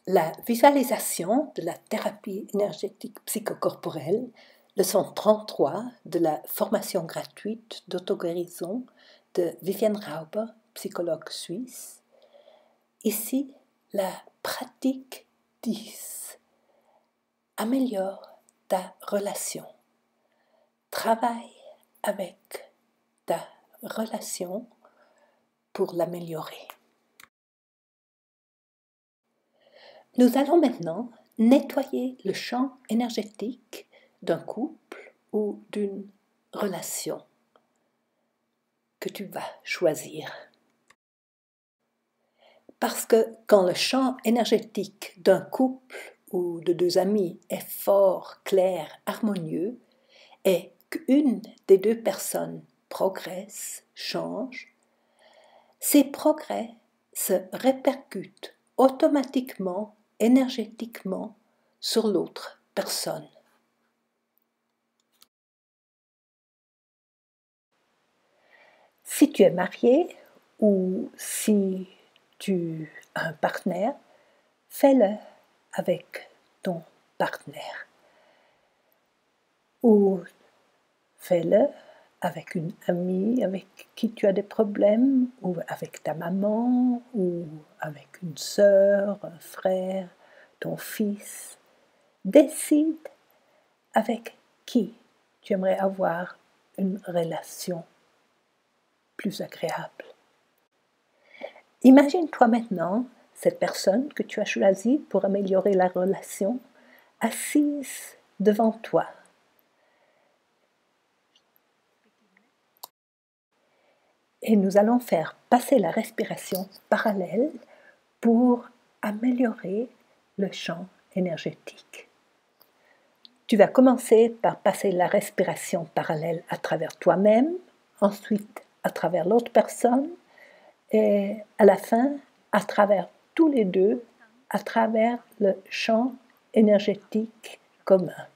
La visualisation de la thérapie énergétique psychocorporelle, leçon 33 de la formation gratuite d'auto-guérison de Viviane Rauber, psychologue suisse. Ici, la pratique 10. Améliore ta relation. Travaille avec ta relation pour l'améliorer. Nous allons maintenant nettoyer le champ énergétique d'un couple ou d'une relation que tu vas choisir. Parce que quand le champ énergétique d'un couple ou de deux amis est fort, clair, harmonieux, et qu'une des deux personnes progresse, change, ces progrès se répercutent automatiquement, énergétiquement, sur l'autre personne. Si tu es marié ou si tu as un partenaire, fais-le avec ton partenaire. Ou fais-le avec une amie avec qui tu as des problèmes, ou avec ta maman, ou avec une sœur, un frère, ton fils. Décide avec qui tu aimerais avoir une relation plus agréable. Imagine-toi maintenant cette personne que tu as choisie pour améliorer la relation, assise devant toi. Et nous allons faire passer la respiration parallèle pour améliorer le champ énergétique. Tu vas commencer par passer la respiration parallèle à travers toi-même, ensuite à travers l'autre personne, et à la fin, à travers tous les deux, à travers le champ énergétique commun.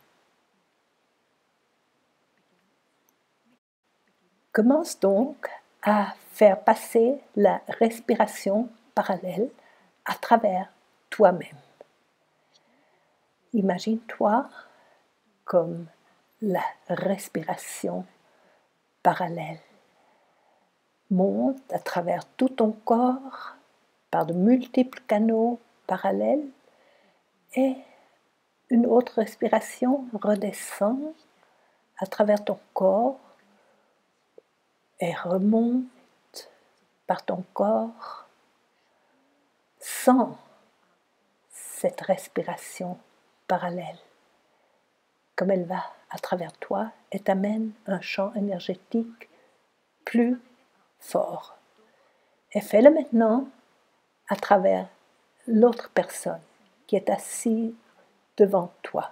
Commence donc à faire passer la respiration parallèle à travers toi-même. Imagine-toi comme la respiration parallèle monte à travers tout ton corps par de multiples canaux parallèles et une autre respiration redescend à travers ton corps et remonte par ton corps. Sens cette respiration parallèle, comme elle va à travers toi et t'amène un champ énergétique plus fort. Et fais-le maintenant à travers l'autre personne qui est assise devant toi.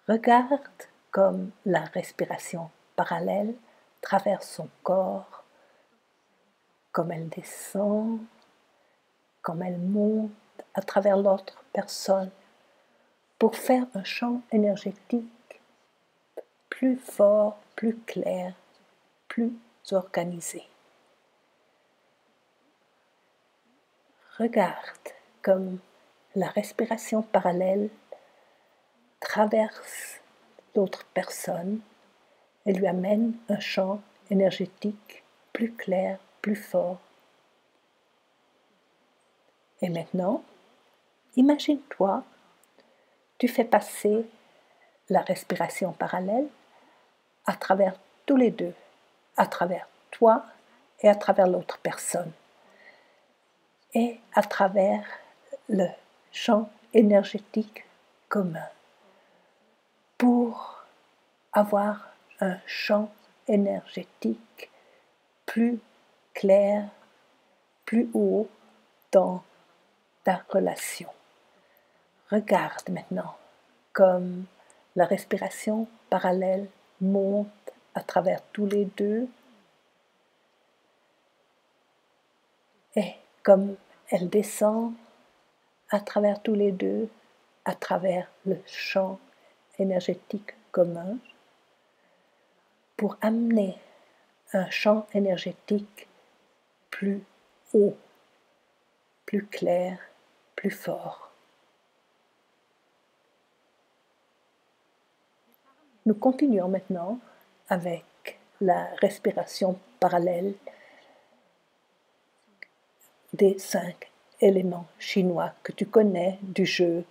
Regarde comme la respiration parallèle traverse son corps, comme elle descend, comme elle monte à travers l'autre personne pour faire un champ énergétique plus fort, plus clair, plus organisé. Regarde comme la respiration parallèle traverse l'autre personne et lui amène un champ énergétique plus clair, plus fort. Et maintenant, imagine-toi, tu fais passer la respiration parallèle à travers tous les deux, à travers toi et à travers l'autre personne, et à travers le champ énergétique commun, pour avoir un champ énergétique plus clair, plus haut dans ta relation. Regarde maintenant comme la respiration parallèle monte à travers tous les deux et comme elle descend à travers tous les deux, à travers le champ énergétique commun, pour amener un champ énergétique plus haut, plus clair, plus fort. Nous continuons maintenant avec la respiration parallèle des 5 éléments chinois que tu connais du jeu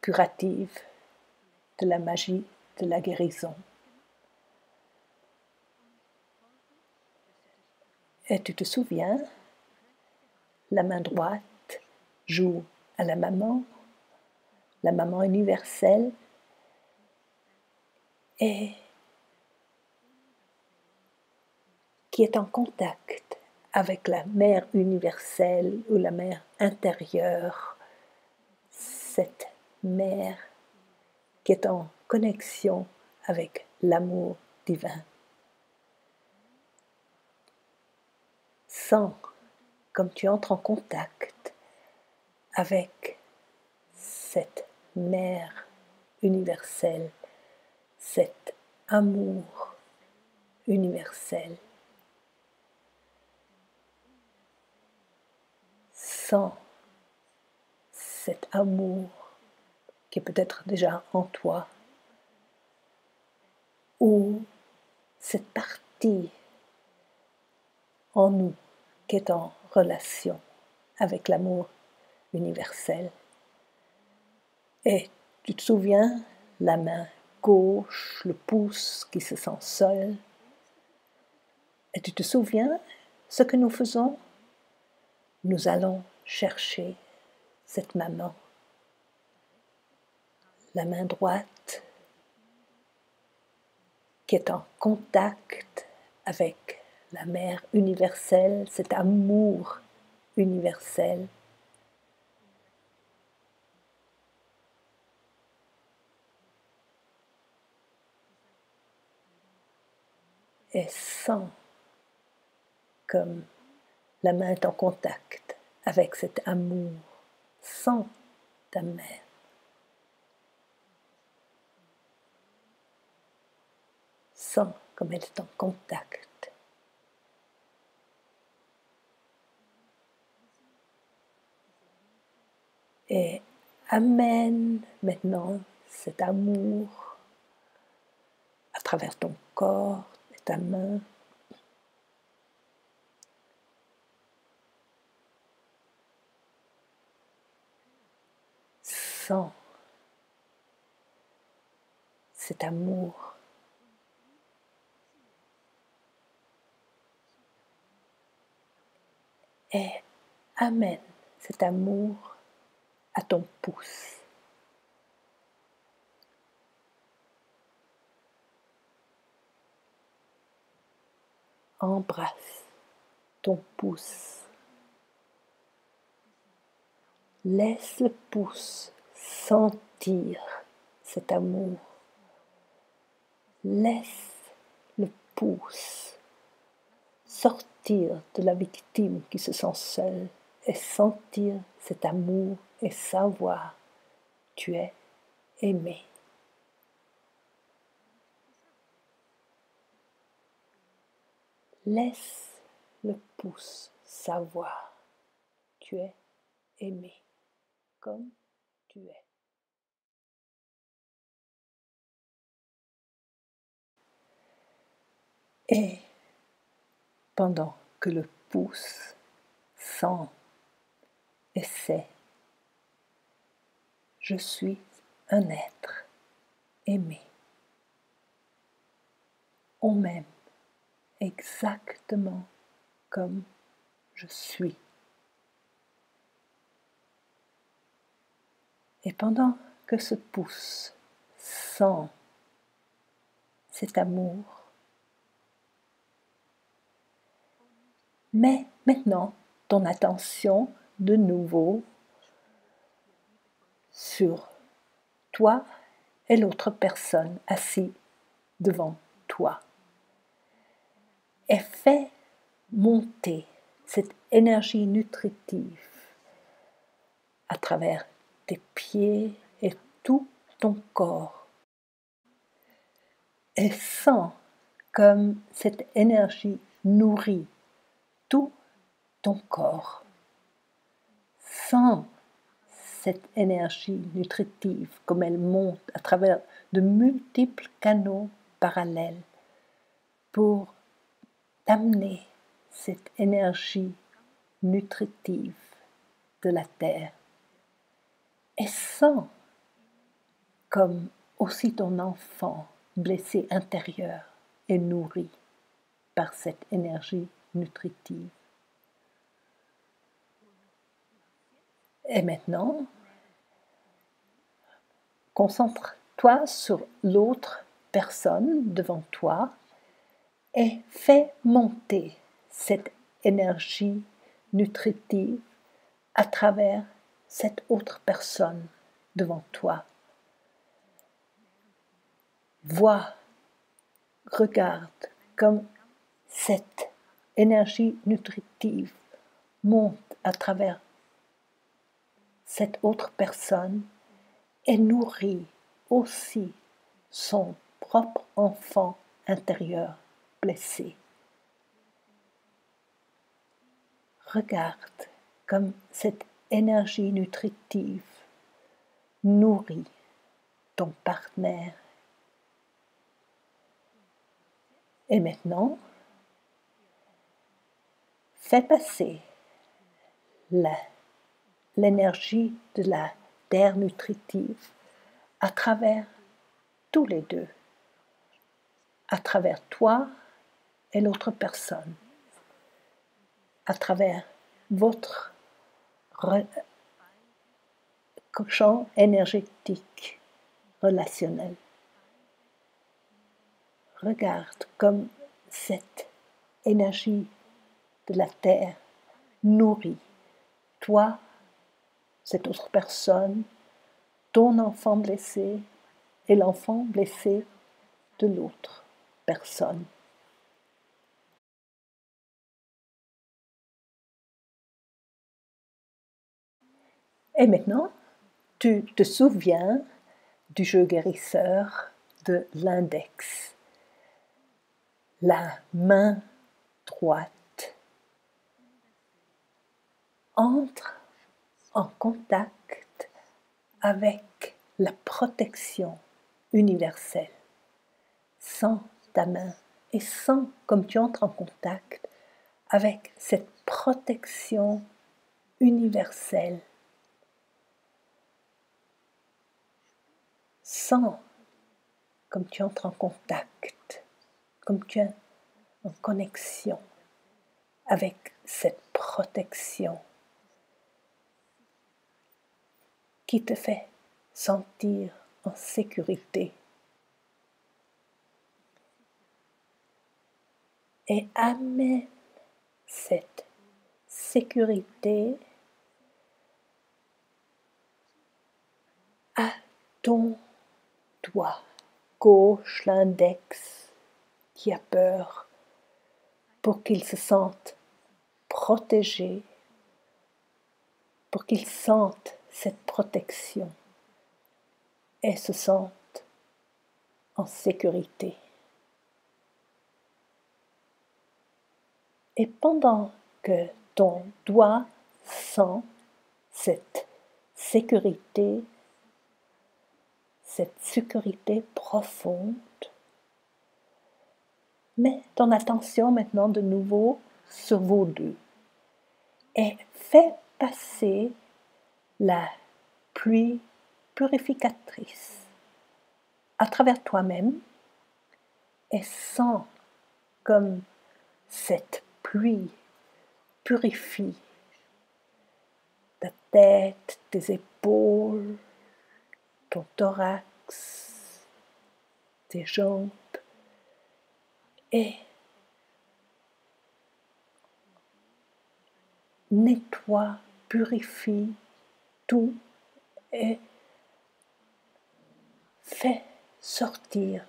curatif, de la magie, de la guérison. Et tu te souviens, la main droite joue à la maman universelle, et qui est en contact avec la mère universelle ou la mère intérieure, cette mère qui est en connexion avec l'amour divin. Sens comme tu entres en contact avec cette mère universelle, cet amour universel. Sens cet amour qui est peut-être déjà en toi, ou cette partie en nous qui est en relation avec l'amour universel. Et tu te souviens, la main gauche, le pouce qui se sent seul. Et tu te souviens ce que nous faisons? Nous allons chercher cette maman. La main droite qui est en contact avec la mère universelle, cet amour universel. Et sens comme la main est en contact avec cet amour. Sens ta mère. Sens comme elle est en contact. Et amène maintenant cet amour à travers ton corps et ta main. Sens cet amour. Et amène cet amour à ton pouce. Embrasse ton pouce. Laisse le pouce sentir cet amour. Laisse le pouce sortir de la victime qui se sent seule et sentir cet amour et savoir tu es aimé. Laisse le pouce savoir tu es aimé comme tu es. Et pendant que le pouce sent et sait, je suis un être aimé. On m'aime exactement comme je suis. Et pendant que ce pouce sent cet amour, mets maintenant ton attention de nouveau sur toi et l'autre personne assise devant toi. Et fais monter cette énergie nutritive à travers tes pieds et tout ton corps. Et sens comme cette énergie nourrit tout ton corps. Sens cette énergie nutritive, comme elle monte à travers de multiples canaux parallèles pour t'amener cette énergie nutritive de la Terre. Et sens comme aussi ton enfant blessé intérieur est nourri par cette énergie nutritive. Et maintenant, concentre-toi sur l'autre personne devant toi et fais monter cette énergie nutritive à travers cette autre personne devant toi. Vois, regarde comme cette énergie nutritive monte à travers cette autre personne et nourrit aussi son propre enfant intérieur blessé. Regarde comme cette énergie nutritive nourrit ton partenaire. Et maintenant, fais passer l'énergie de la terre nutritive à travers tous les deux, à travers toi et l'autre personne, à travers votre champ énergétique relationnel. Regarde comme cette énergie de la terre nourrit toi, cette autre personne, ton enfant blessé et l'enfant blessé de l'autre personne. Et maintenant, tu te souviens du jeu guérisseur de l'index. La main droite entre en contact avec la protection universelle. Sens ta main et sens comme tu entres en contact avec cette protection universelle. Sens comme tu entres en contact, comme tu es en connexion avec cette protection qui te fait sentir en sécurité. Et amène cette sécurité à ton doigt gauche, l'index, qui a peur, pour qu'il se sente protégé, pour qu'il sente cette protection et se sente en sécurité. Et pendant que ton doigt sent cette sécurité profonde, mets ton attention maintenant de nouveau sur vos deux et fais passer la pluie purificatrice à travers toi-même et sens comme cette pluie purifie ta tête, tes épaules, ton thorax, tes jambes et nettoie, purifie tout et fais sortir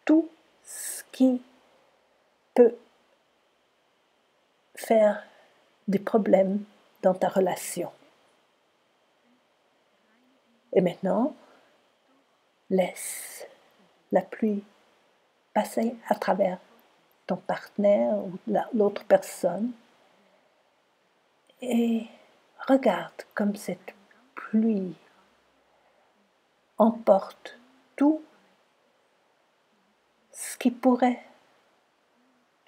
tout ce qui peut faire des problèmes dans ta relation. Et maintenant, laisse la pluie passer à travers ton partenaire ou l'autre personne et regarde comme cette pluie emporte tout ce qui pourrait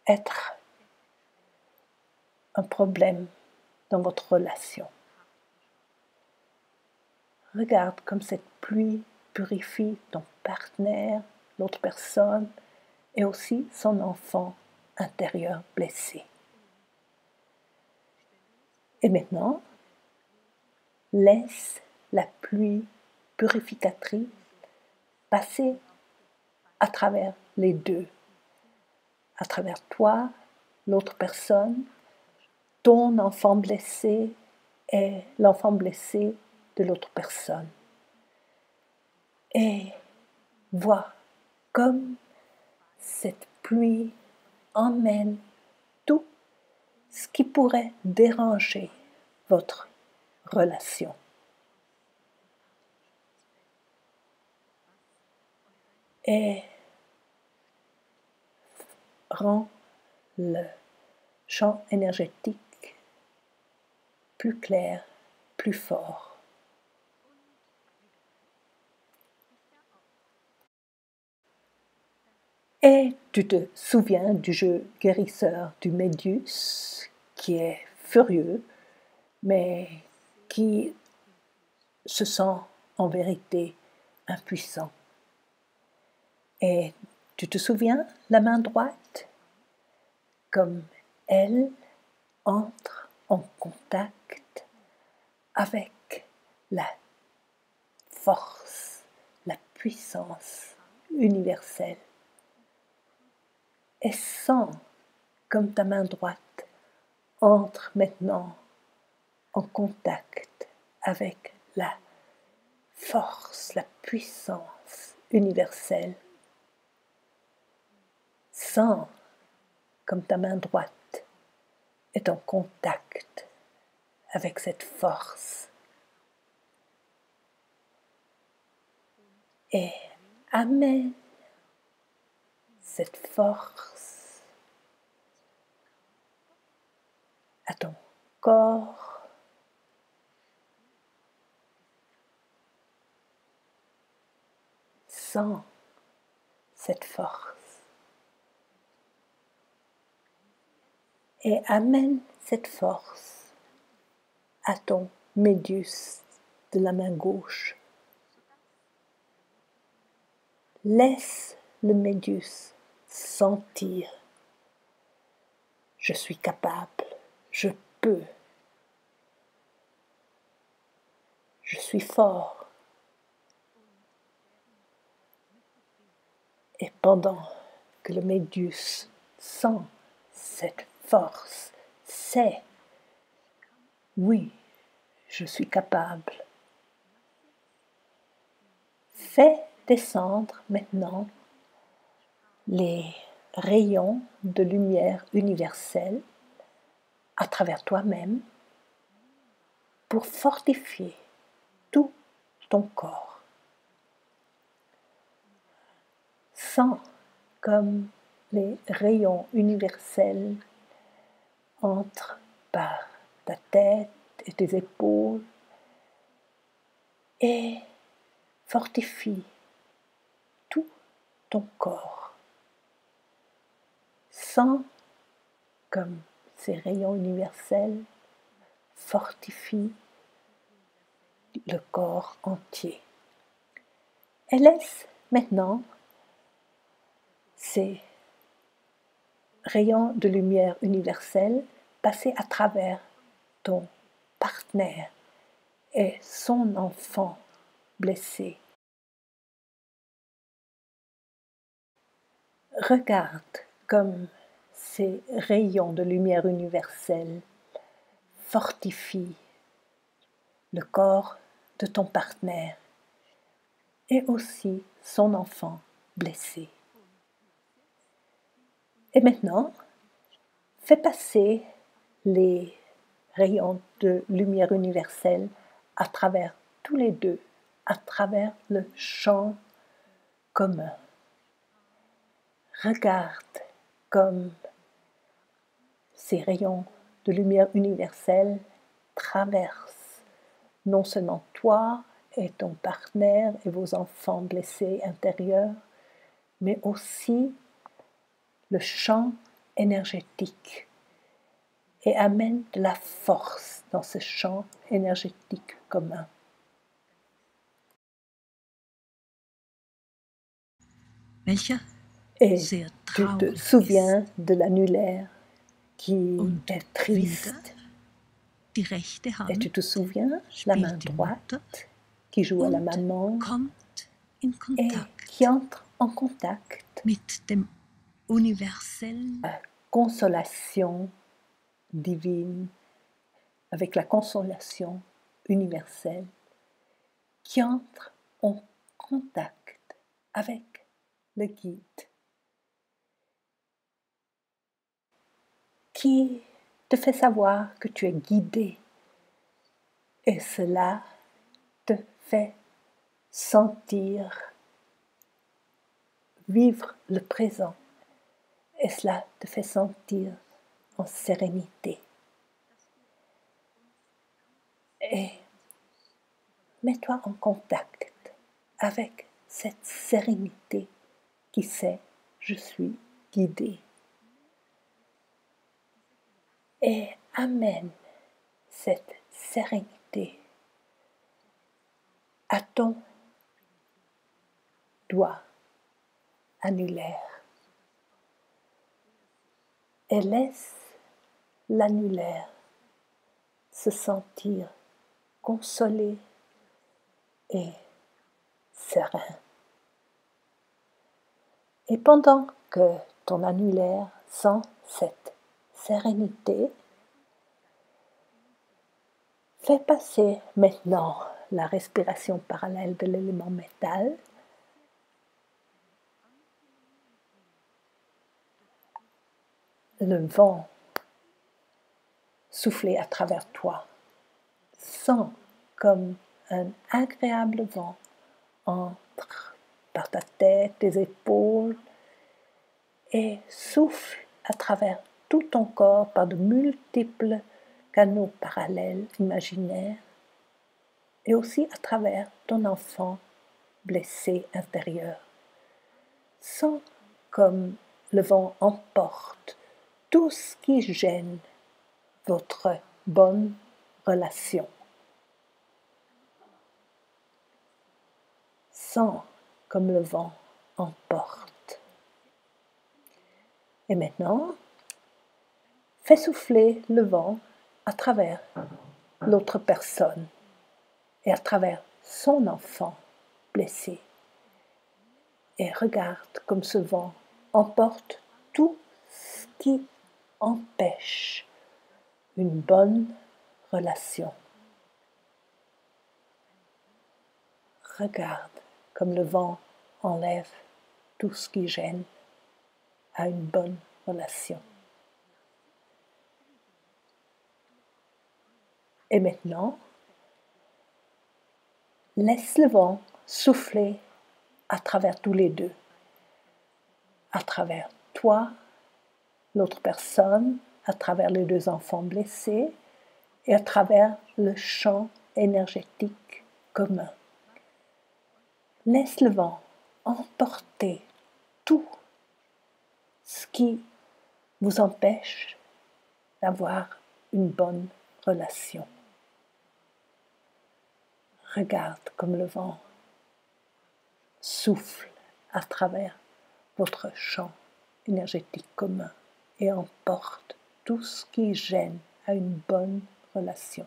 être un problème dans votre relation. Regarde comme cette pluie purifie ton partenaire, l'autre personne et aussi son enfant intérieur blessé. Et maintenant, laisse la pluie purificatrice passer à travers les deux, à travers toi, l'autre personne, ton enfant blessé et l'enfant blessé de l'autre personne. Et vois comme cette pluie emmène tout ce qui pourrait déranger votre relation. Et rend le champ énergétique plus clair, plus fort. Et tu te souviens du jeu guérisseur du Médius, qui est furieux, mais qui se sent en vérité impuissant. Et tu te souviens, la main droite, comme elle entre en contact avec la force, la puissance universelle. Et sens comme ta main droite entre maintenant en contact avec la force, la puissance universelle. Sens comme ta main droite est en contact avec cette force. Et amène cette force à ton corps. Sens cette force. Et amène cette force à ton médius de la main gauche. Laisse le médius sentir. Je suis capable, je peux, je suis fort. Et pendant que le médius sent cette force, sait, oui, je suis capable. Fais descendre maintenant les rayons de lumière universelle à travers toi-même pour fortifier tout ton corps. Sens comme les rayons universels entrent par ta tête et tes épaules et fortifient tout ton corps. Sens comme ces rayons universels fortifient le corps entier. Et laisse maintenant ces rayons de lumière universelle passer à travers ton partenaire et son enfant blessé. Regarde comme ces rayons de lumière universelle fortifient le corps de ton partenaire et aussi son enfant blessé. Et maintenant, fais passer les rayons de lumière universelle à travers tous les deux, à travers le champ commun. Regarde comme ces rayons de lumière universelle traversent non seulement toi et ton partenaire et vos enfants blessés intérieurs, mais aussi le champ énergétique et amène de la force dans ce champ énergétique commun. Et tu te souviens de l'annulaire qui est triste. Et tu te souviens la main droite qui joue à la maman et qui entre en contact la consolation divine, avec la consolation universelle, qui entre en contact avec le guide, qui te fait savoir que tu es guidé, et cela te fait sentir vivre le présent, et cela te fait sentir en sérénité. Et mets-toi en contact avec cette sérénité qui sait je suis guidé. Et amène cette sérénité à ton doigt annulaire et laisse l'annulaire se sentir consolé et serein. Et pendant que ton annulaire sent cette sérénité, fais passer maintenant la respiration parallèle de l'élément métal. Le vent souffler à travers toi. Sens comme un agréable vent entre par ta tête, tes épaules et souffle à travers tout ton corps par de multiples canaux parallèles imaginaires et aussi à travers ton enfant blessé intérieur. Sens comme le vent emporte tout ce qui gêne votre bonne relation. Sens comme le vent emporte. Et maintenant, fais souffler le vent à travers l'autre personne et à travers son enfant blessé. Et regarde comme ce vent emporte tout ce qui empêche une bonne relation. Regarde comme le vent enlève tout ce qui gêne à une bonne relation. Et maintenant, laisse le vent souffler à travers tous les deux, à travers toi, l'autre personne, à travers les deux enfants blessés et à travers le champ énergétique commun. Laisse le vent emporter tout ce qui vous empêche d'avoir une bonne relation. Regarde comme le vent souffle à travers votre champ énergétique commun et emporte tout ce qui gêne à une bonne relation.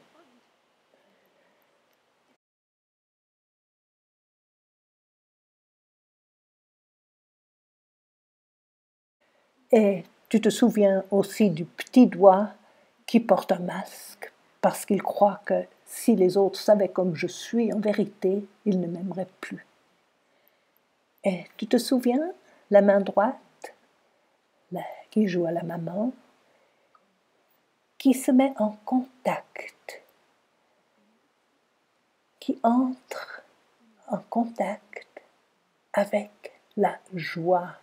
Et tu te souviens aussi du petit doigt qui porte un masque parce qu'il croit que si les autres savaient comme je suis en vérité, ils ne m'aimeraient plus. Et tu te souviens la main droite qui joue à la maman, qui se met en contact, qui entre en contact avec la joie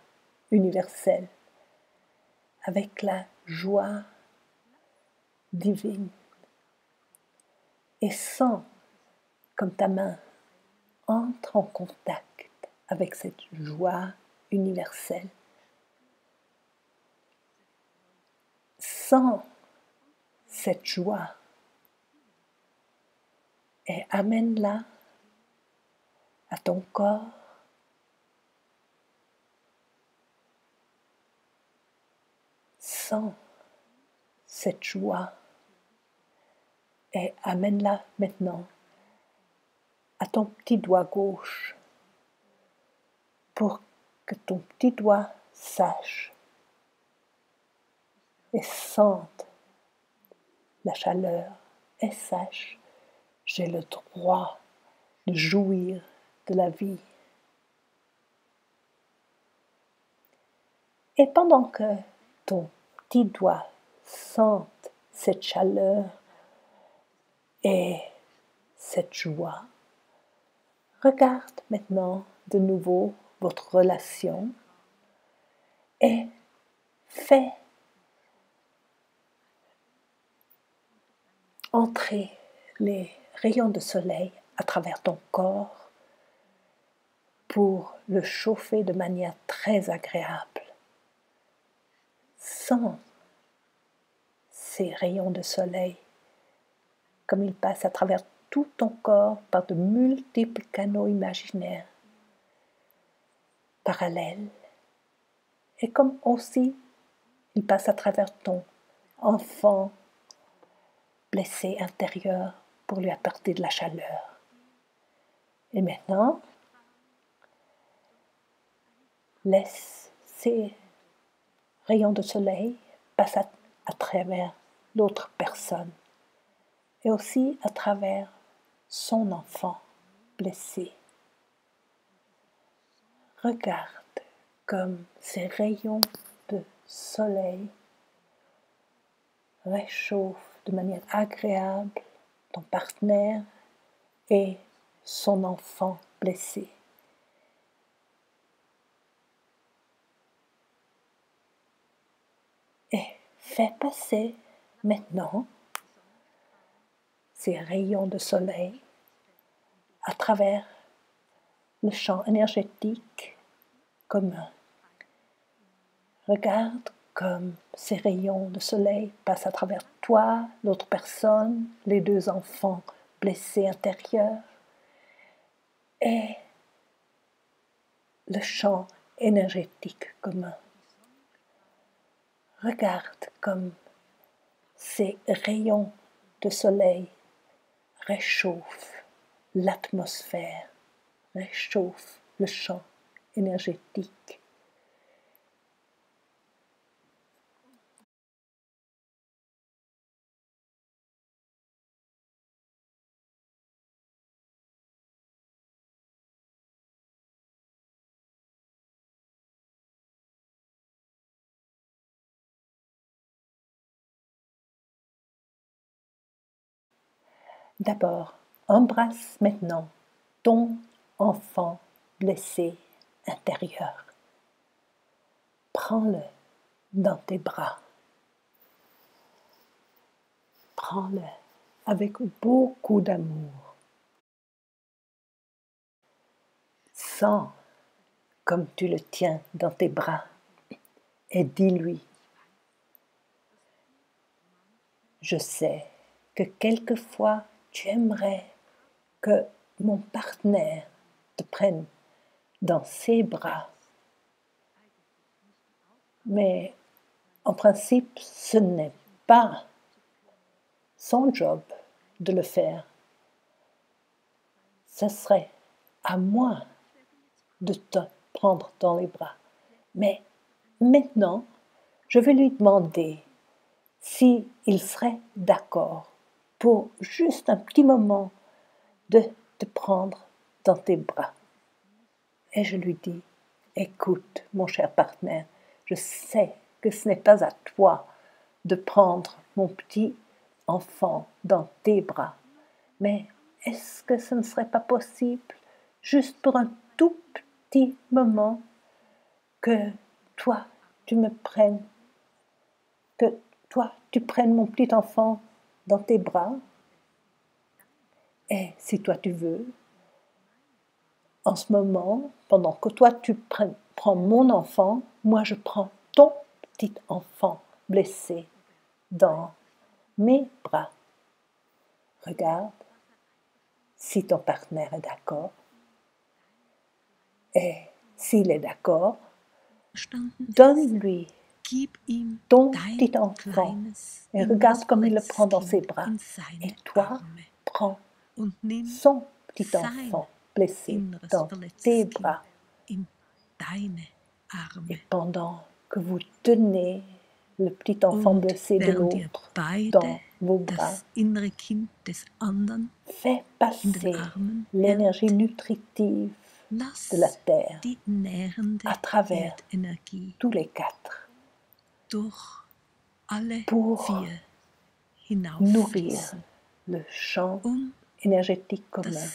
universelle, avec la joie divine, et sens comme ta main entre en contact avec cette joie universelle. Sens cette joie et amène-la à ton corps. Sens cette joie et amène-la maintenant à ton petit doigt gauche pour que ton petit doigt sache et sente la chaleur et sache, j'ai le droit de jouir de la vie. Et pendant que ton petit doigt sente cette chaleur et cette joie, regarde maintenant de nouveau votre relation et fais entrer les rayons de soleil à travers ton corps pour le chauffer de manière très agréable. Sens ces rayons de soleil comme ils passent à travers tout ton corps par de multiples canaux imaginaires parallèles et comme aussi ils passent à travers ton enfant blessé intérieur pour lui apporter de la chaleur. Et maintenant, laisse ces rayons de soleil passer à travers l'autre personne et aussi à travers son enfant blessé. Regarde comme ces rayons de soleil réchauffent de manière agréable ton partenaire et son enfant blessé. Et fais passer maintenant ces rayons de soleil à travers le champ énergétique commun. Regarde comme ces rayons de soleil passent à travers toi, l'autre personne, les deux enfants blessés intérieurs et le champ énergétique commun. Regarde comme ces rayons de soleil réchauffent l'atmosphère, réchauffent le champ énergétique. D'abord, embrasse maintenant ton enfant blessé intérieur. Prends-le dans tes bras. Prends-le avec beaucoup d'amour. Sens comme tu le tiens dans tes bras et dis-lui: je sais que quelquefois tu aimerais que mon partenaire te prenne dans ses bras, mais en principe ce n'est pas son job de le faire. Ce serait à moi de te prendre dans les bras. Mais maintenant, je vais lui demander s'il serait d'accord pour juste un petit moment de te prendre dans tes bras. Et je lui dis: écoute, mon cher partenaire, je sais que ce n'est pas à toi de prendre mon petit enfant dans tes bras, mais est-ce que ce ne serait pas possible, juste pour un tout petit moment, que toi, tu me prennes, que toi, tu prennes mon petit enfant dans tes bras? Et si toi tu veux, En ce moment, pendant que toi tu prends mon enfant, moi je prends ton petit enfant blessé dans mes bras. Regarde si ton partenaire est d'accord. Et s'il est d'accord, donne-lui ton petit enfant et regarde comme il le prend dans ses bras. Et toi, prends son petit enfant blessé dans tes bras. Et pendant que vous tenez le petit enfant blessé de l'autre dans vos bras, fais passer l'énergie nutritive de la terre à travers tous les quatre pour nourrir le champ énergétique commun,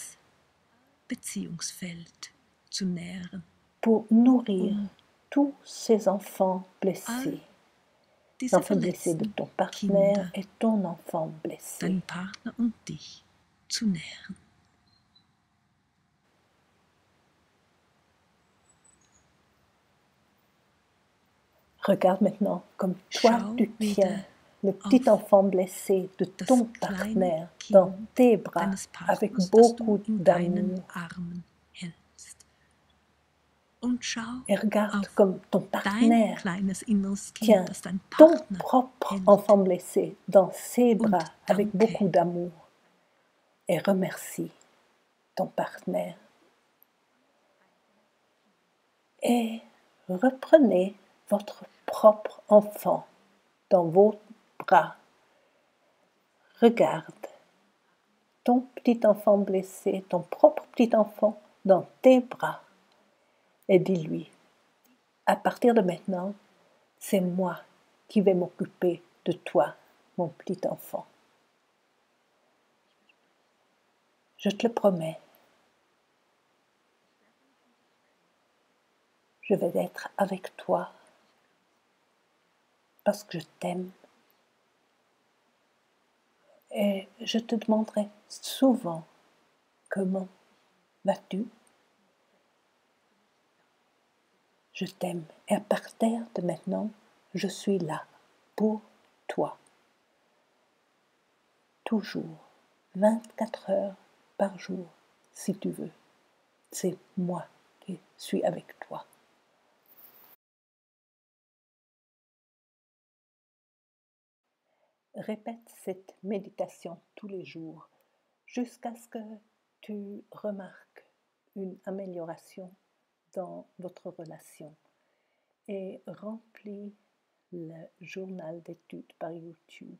pour nourrir tous ces enfants blessés, l'enfant blessé de ton partenaire et ton enfant blessé. Regarde maintenant comme toi tu tiens le petit enfant blessé de ton partenaire dans tes bras avec beaucoup d'amour. Et regarde comme ton partenaire tient ton propre enfant blessé dans ses bras avec beaucoup d'amour. Et remercie ton partenaire. Et reprenez votre propre enfant dans vos bras. Regarde ton petit enfant blessé, ton propre petit enfant dans tes bras. Et dis-lui, à partir de maintenant, c'est moi qui vais m'occuper de toi, mon petit enfant. Je te le promets. Je vais être avec toi parce que je t'aime. Et je te demanderai souvent comment vas-tu? Je t'aime et à partir de maintenant, je suis là pour toi. Toujours, 24 heures par jour, si tu veux. C'est moi qui suis avec toi. Répète cette méditation tous les jours jusqu'à ce que tu remarques une amélioration dans votre relation et remplis le journal d'études par YouTube.